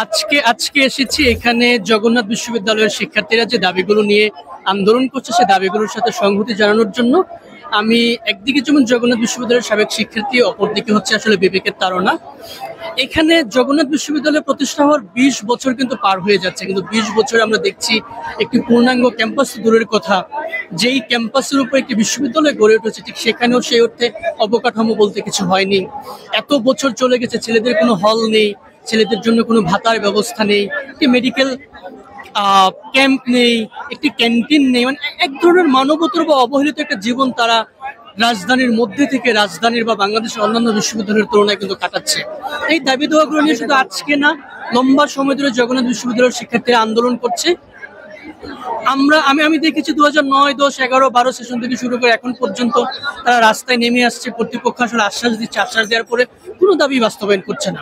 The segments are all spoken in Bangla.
আজকে আজকে এসেছি এখানে জগন্নাথ বিশ্ববিদ্যালয়ের শিক্ষার্থীরা যে দাবিগুলো নিয়ে আন্দোলন করছে সে দাবিগুলোর সাথে সংহতি জানানোর জন্য। আমি একদিকে যেমন জগন্নাথ বিশ্ববিদ্যালয়ের সাবেক শিক্ষার্থী, অপরদিকে হচ্ছে আসলে বিবেকের তাড়না। এখানে জগন্নাথ বিশ্ববিদ্যালয় প্রতিষ্ঠা হওয়ার 20 বছর কিন্তু পার হয়ে যাচ্ছে, কিন্তু 20 বছর আমরা দেখছি একটি পূর্ণাঙ্গ ক্যাম্পাস দূরের কথা, যেই ক্যাম্পাসের উপর একটি বিশ্ববিদ্যালয় গড়ে উঠেছে ঠিক সেখানেও সেই অর্থে অবকাঠামো বলতে কিছু হয়নি। এত বছর চলে গেছে, ছেলেদের কোনো হল নেই, ছেলেদের জন্য কোনো ভাতার ব্যবস্থা নেই, একটি মেডিকেল ক্যাম্প নেই, একটি ক্যান্টিন নেই, মানে এক ধরনের মানবতর বা অবহেলিত একটা জীবন তারা রাজধানীর মধ্যে থেকে, রাজধানীর বা বাংলাদেশের অন্যান্য বিশ্ববিদ্যালয়ের তুলনায় কিন্তু কাটাচ্ছে। এই দাবি দেওয়াগুলো নিয়ে শুধু আজকে না, লম্বা সময় ধরে জগন্নাথ বিশ্ববিদ্যালয়ের শিক্ষার্থীরা আন্দোলন করছে। আমি দেখেছি 2009, 10, 11, 12 সেশন থেকে শুরু করে এখন পর্যন্ত তারা রাস্তায় নেমে আসছে। কর্তৃপক্ষ আসলে আশ্বাস দিচ্ছে, আশ্বাস দেওয়ার পরে কোনো দাবি বাস্তবায়ন করছে না।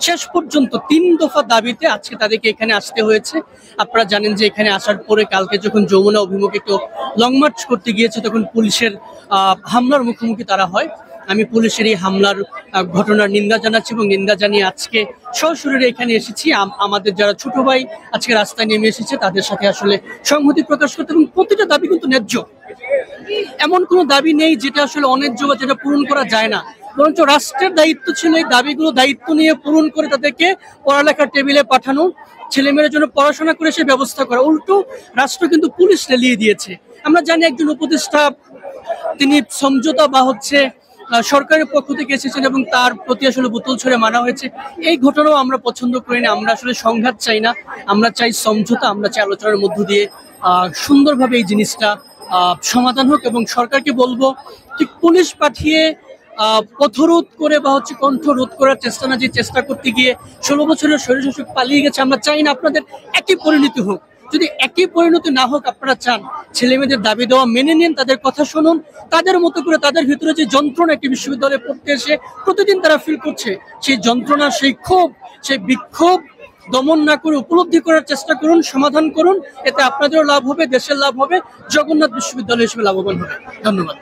শেষ পর্যন্ত 3 দফা দাবিতে আজকে তাদেরকে এখানে আসতে হয়েছে। আপনারা জানেন যে এখানে আসার পরে কালকে যখন যমুনা অভিমুখে কেউ লং মার্চ করতে গিয়েছে তখন পুলিশের হামলার মুখোমুখি তারা হয়। আমি পুলিশের এই হামলার ঘটনার নিন্দা জানাচ্ছি এবং নিন্দা জানিয়ে আজকে সশরীরে এখানে এসেছি। আমাদের যারা ছোট ভাই আজকে রাস্তায় নেমে এসেছে তাদের সাথে আসলে সংহতি প্রকাশ করতে, এবং প্রতিটা দাবি কিন্তু ন্যায্য। এমন কোনো দাবি নেই যেটা আসলে অন্যায্য বা যেটা পূরণ করা যায় না, বরঞ্চ রাষ্ট্রের দায়িত্ব ছিল এই দাবিগুলো দায়িত্ব নিয়ে পূরণ করে তাদেরকে পড়ালেখার টেবিলে পাঠানো, ছেলেমেয়ের জন্য পড়াশোনা করে সে ব্যবস্থা করা। উল্টো রাষ্ট্র কিন্তু পুলিশ লেলিয়ে দিয়েছে। আমরা জানি একজন উপদেষ্টা তিনি সমঝোতা বা হচ্ছে সরকারের পক্ষ থেকে এসেছেন এবং তার প্রতি আসলে বোতল ছুঁড়ে মারা হয়েছে। এই ঘটনাও আমরা পছন্দ করি না। আমরা আসলে সংঘাত চাই না, আমরা চাই সমঝোতা, আমরা চাই আলোচনার মধ্য দিয়ে সুন্দরভাবে এই জিনিসটা সমাধান হোক। এবং সরকারকে বলবো ঠিক পুলিশ পাঠিয়ে পথরোধ করে বা হচ্ছে কণ্ঠ রোধ করার চেষ্টা না, যে চেষ্টা করতে গিয়ে 16 বছরের স্বৈরশাসক পালিয়ে গেছে। আমরা চাই না আপনাদের একই পরিণতি হোক। যদি একই পরিণতি না হোক, আপনারা চান ছেলে মেয়েদের দাবি দেওয়া মেনে নিন, তাদের কথা শুনুন, তাদের মতো করে তাদের ভিতরে যে যন্ত্রণা একটি বিশ্ববিদ্যালয়ে পড়তে এসে প্রতিদিন তারা ফিল করছে, সেই যন্ত্রণা, সেই ক্ষোভ, সেই বিক্ষোভ দমন না করে উপলব্ধি করার চেষ্টা করুন, সমাধান করুন। এতে আপনাদেরও লাভ হবে, দেশের লাভ হবে, জগন্নাথ বিশ্ববিদ্যালয় হিসেবে লাভবান হবে। ধন্যবাদ।